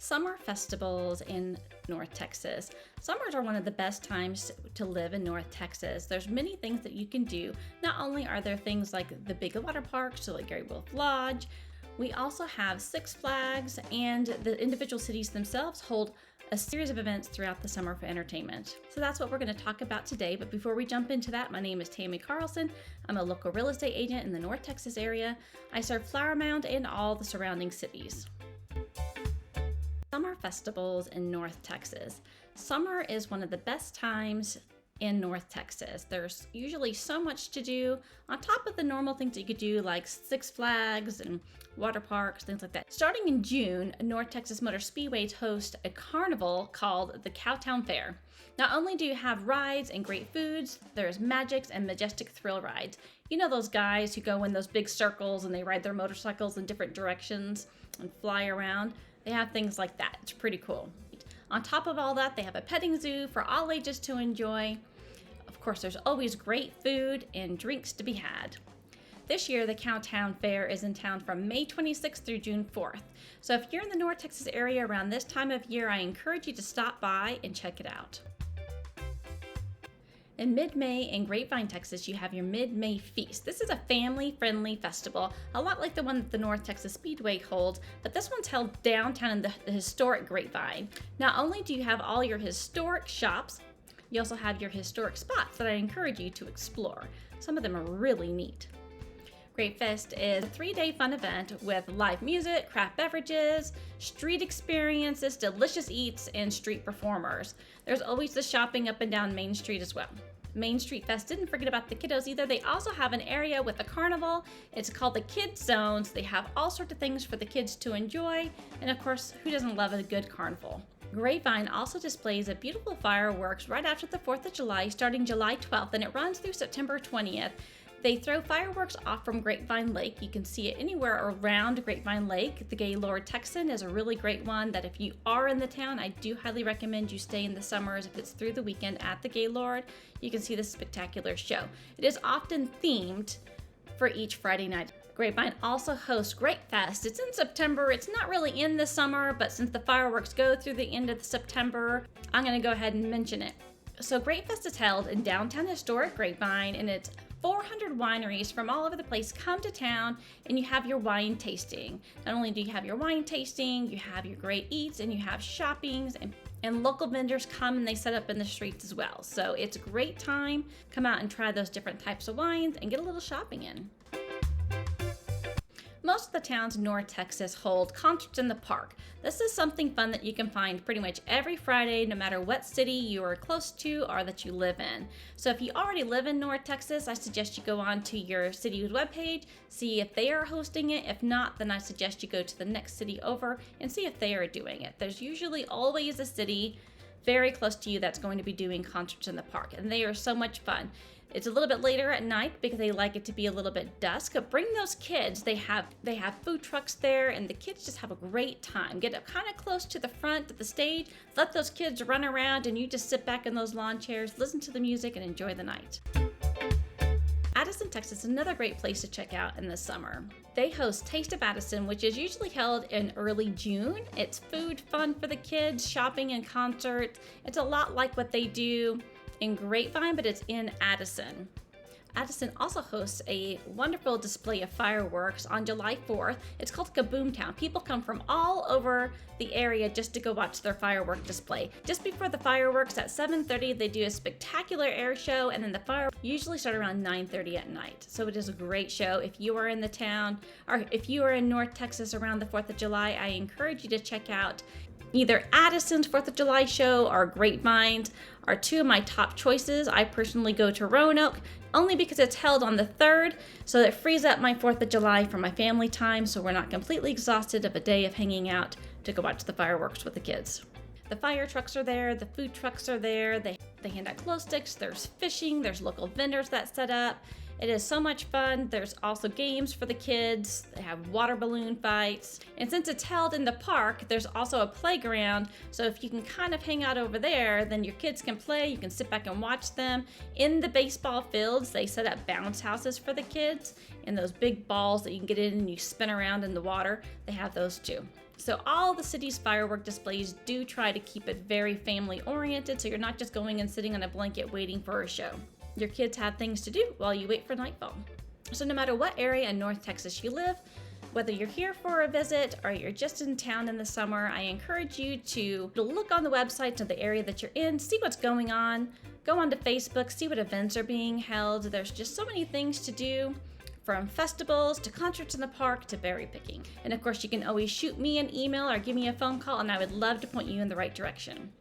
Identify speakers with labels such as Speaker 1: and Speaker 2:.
Speaker 1: Summer festivals in North Texas. Summers are one of the best times to live in North Texas. There's many things that you can do. Not only are there things like the big water parks, so like Gary Wolf Lodge, we also have Six Flags, and the individual cities themselves hold a series of events throughout the summer for entertainment. So that's what we're going to talk about today. But before we jump into that, my name is TammyCarlson. I'm a local real estate agent in the North Texas area. I serve Flower Mound and all the surrounding cities. Summer festivals in North Texas. Summer is one of the best times in North Texas. There's usually so much to do on top of the normal things that you could do like Six Flags and water parks, things like that. Starting in June, North Texas Motor Speedway hosts a carnival called the Cowtown Fair. Not only do you have rides and great foods, there's magics and majestic thrill rides. You know those guys who go in those big circles and they ride their motorcycles in different directions and fly around? They have things like that. It's pretty cool. On top of all that, they have a petting zoo for all ages to enjoy. Of course, there's always great food and drinks to be had. This year, the Cowtown Fair is in town from May 26th through June 4th. So if you're in the North Texas area around this time of year, I encourage you to stop by and check it out. In mid-May in Grapevine, Texas, you have your Mid-May Feast. This is a family-friendly festival, a lot like the one that the North Texas Speedway holds, but this one's held downtown in the historic Grapevine. Not only do you have all your historic shops, you also have your historic spots that I encourage you to explore. Some of them are really neat. Grape Fest is a 3-day fun event with live music, craft beverages, street experiences, delicious eats, and street performers. There's always the shopping up and down Main Street as well. Main Street Fest didn't forget about the kiddos either. They also have an area with a carnival. It's called the Kids Zones. They have all sorts of things for the kids to enjoy. And of course, who doesn't love a good carnival? Grapevine also displays a beautiful fireworks right after the 4th of July, starting July 12th, and it runs through September 20th. They throw fireworks off from Grapevine Lake. You can see it anywhere around Grapevine Lake. The Gaylord Texan is a really great one that if you are in the town, I do highly recommend you stay in the summers if it's through the weekend at the Gaylord. You can see this spectacular show. It is often themed for each Friday night. Grapevine also hosts Grape Fest. It's in September. It's not really in the summer, but since the fireworks go through the end of September, I'm going to go ahead and mention it. So Grape Fest is held in downtown historic Grapevine, and it's 400 wineries from all over the place come to town, and you have your wine tasting. Not only do you have your wine tasting, you have your great eats, and you have shoppings, and local vendors come and they set up in the streets as well. So it's a great time. Come out and try those different types of wines and get a little shopping in. Most of the towns in North Texas hold concerts in the park. This is something fun that you can find pretty much every Friday, no matter what city you are close to or that you live in. So if you already live in North Texas, I suggest you go on to your city's webpage, see if they are hosting it. If not, then I suggest you go to the next city over and see if they are doing it. There's usually always a city very close to you that's going to be doing concerts in the park, and they are so much fun. It's a little bit later at night because they like it to be a little bit dusk. But bring those kids. They have food trucks there, and the kids just have a great time. Get up kind of close to the front of the stage. Let those kids run around, and you just sit back in those lawn chairs, listen to the music, and enjoy the night. Addison, Texas is another great place to check out in the summer. They host Taste of Addison, which is usually held in early June. It's food, fun for the kids, shopping and concerts. It's a lot like what they do in Grapevine, but it's in Addison. Addison also hosts a wonderful display of fireworks on July 4th. It's called Kaboom Town. People come from all over the area just to go watch their firework display. Just before the fireworks at 7:30, they do a spectacular air show, and then the fireworks usually start around 9:30 at night. So it is a great show. If you are in the town, or if you are in North Texas around the 4th of July, I encourage you to check out either Addison's 4th of July show or Grapevine's are two of my top choices. I personally go to Roanoke only because it's held on the 3rd, so it frees up my 4th of July for my family time, so we're not completely exhausted of a day of hanging out to go watch the fireworks with the kids. The fire trucks are there, the food trucks are there, they hand out glow sticks, there's fishing, there's local vendors that set up. It is so much fun. There's also games for the kids. They have water balloon fights. And since it's held in the park, there's also a playground. So if you can kind of hang out over there, then your kids can play. You can sit back and watch them. In the baseball fields, they set up bounce houses for the kids. And those big balls that you can get in and you spin around in the water, they have those too. So all the city's firework displays do try to keep it very family oriented, so you're not just going and sitting on a blanket waiting for a show. Your kids have things to do while you wait for nightfall. So no matter what area in North Texas you live, whether you're here for a visit or you're just in town in the summer, I encourage you to look on the website of the area that you're in, see what's going on, go onto Facebook, see what events are being held. There's just so many things to do, from festivals to concerts in the park to berry picking. And of course, you can always shoot me an email or give me a phone call, and I would love to point you in the right direction.